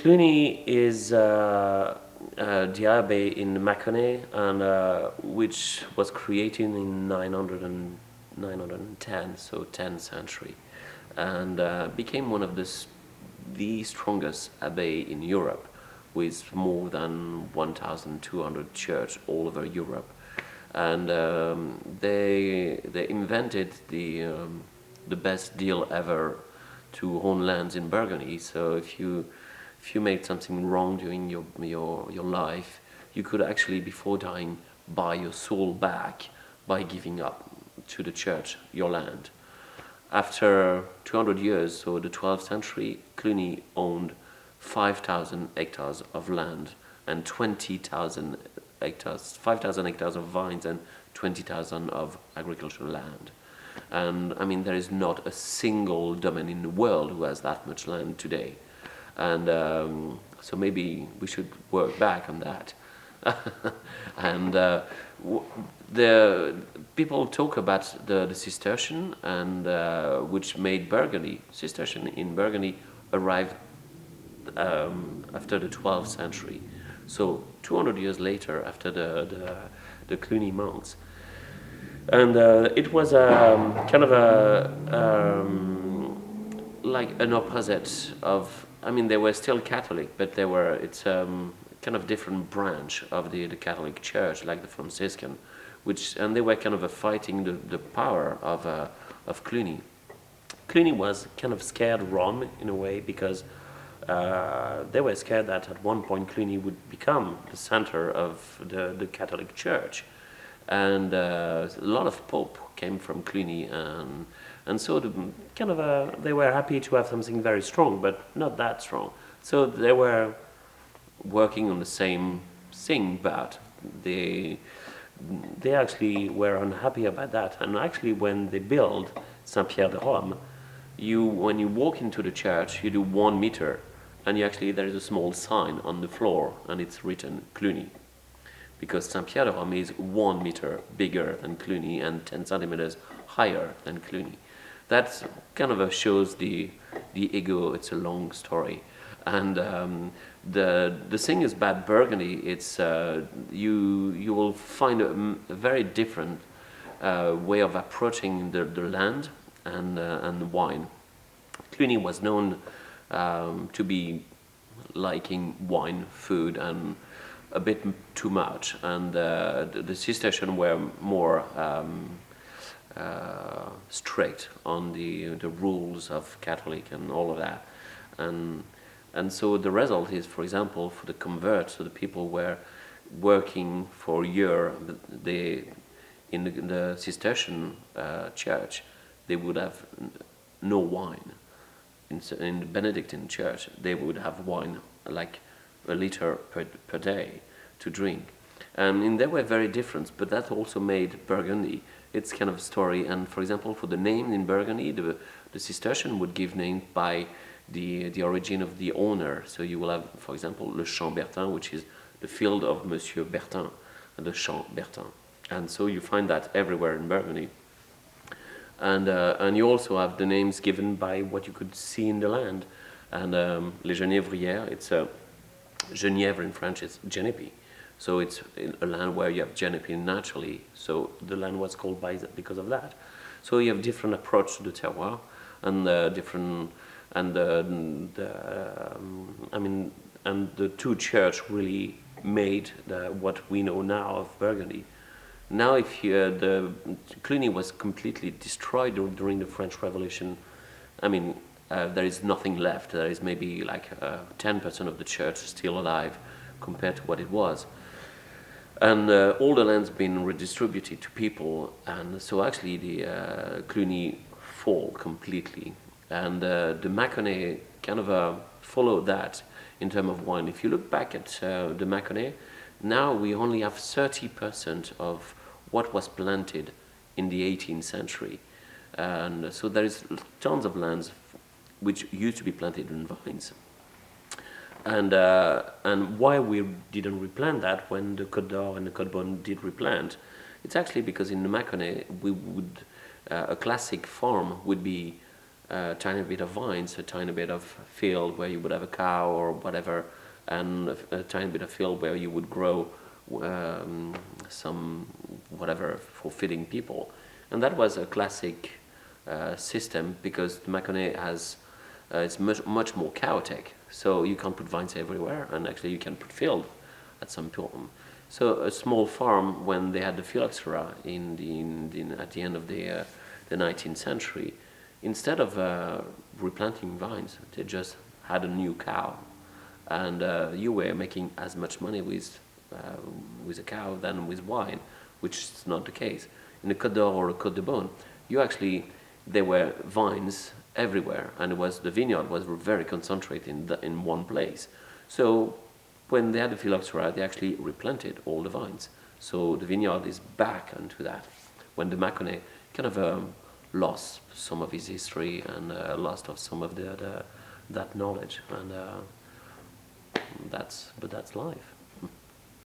Cluny is the abbey in Macon, and which was created in 910, so 10th century, and became one of the strongest abbey in Europe, with more than 1,200 churches all over Europe. And they invented the best deal ever to own lands in Burgundy. So if you made something wrong during your life, you could actually, before dying, buy your soul back by giving up to the church your land. After 200 years, so the 12th century, Cluny owned 5,000 hectares of land and 20,000 hectares, 5,000 hectares of vines and 20,000 of agricultural land. And I mean, there is not a single domain in the world who has that much land today. And so maybe we should work back on that. And the people talk about the Cistercian, and which made Burgundy, Cistercian in Burgundy arrived after the 12th century. So 200 years later, after the Cluny monks. And it was kind of like an opposite of, I mean, they were still Catholic, but it's kind of different branch of the Catholic Church, like the Franciscan, and they were kind of fighting the power of Cluny. Cluny was kind of scared Rome in a way, because they were scared that at one point Cluny would become the center of the Catholic Church. And a lot of Pope came from Cluny, and so they were happy to have something very strong, but not that strong. So they were working on the same thing, but they actually were unhappy about that. And actually, when they built Saint-Pierre de Rome, when you walk into the church, you do 1 meter, and there is a small sign on the floor, and it's written Cluny, because Saint-Pierre de Rome is 1 meter bigger than Cluny and 10 centimeters higher than Cluny. That kind of shows the ego. It's a long story. And the thing is about Burgundy, it's you will find a very different way of approaching the land and the wine. Cluny was known to be liking wine, food, and a bit too much, and the Cistercians were more strict on the rules of Catholic and all of that, and so the result is, for example, for the converts, so the people were working for a year, in the Cistercian church, they would have no wine. In the Benedictine church, they would have wine like a liter per day to drink. And they were very different, but that also made Burgundy its kind of story. And for example, for the name in Burgundy, the Cistercian would give name by the origin of the owner. So you will have, for example, Le Champ Bertin, which is the field of Monsieur Bertin, the Champ Bertin. And so you find that everywhere in Burgundy. And you also have the names given by what you could see in the land. And Les Genévrières, it's Genièvre in French is genepi. So it's a land where you have genepi naturally. So the land was called because of that. So you have different approach to the terroir, and the two church really made what we know now of Burgundy. Now, if the Cluny was completely destroyed during the French Revolution, there is nothing left. There is maybe like 10% of the church still alive compared to what it was. And all the land's been redistributed to people, and so actually the Cluny fall completely. And the Maconnais kind of followed that in terms of wine. If you look back at the Maconnais, now we only have 30% of what was planted in the 18th century. And so there is tons of lands which used to be planted in vines. And why we didn't replant that when the Côte d'Or and the Côte Bonne did replant, it's actually because in the Maconnais, a classic farm would be a tiny bit of vines, a tiny bit of field where you would have a cow or whatever, and a tiny bit of field where you would grow some whatever for feeding people. And that was a classic system, because the Mâconnais has it's much more chaotic. So you can't put vines everywhere, and actually you can put field at some point. So a small farm, when they had the phylloxera at the end of the 19th century, instead of replanting vines, they just had a new cow, and you were making as much money with a cow than with wine, which is not the case. In the Côte d'Or or the Côte de Beaune, there were vines everywhere, and the vineyard was very concentrated in one place. So when they had the phylloxera, they actually replanted all the vines. So the vineyard is back into that. When the Mâconnais kind of lost some of his history and lost of some of that knowledge, and that's life.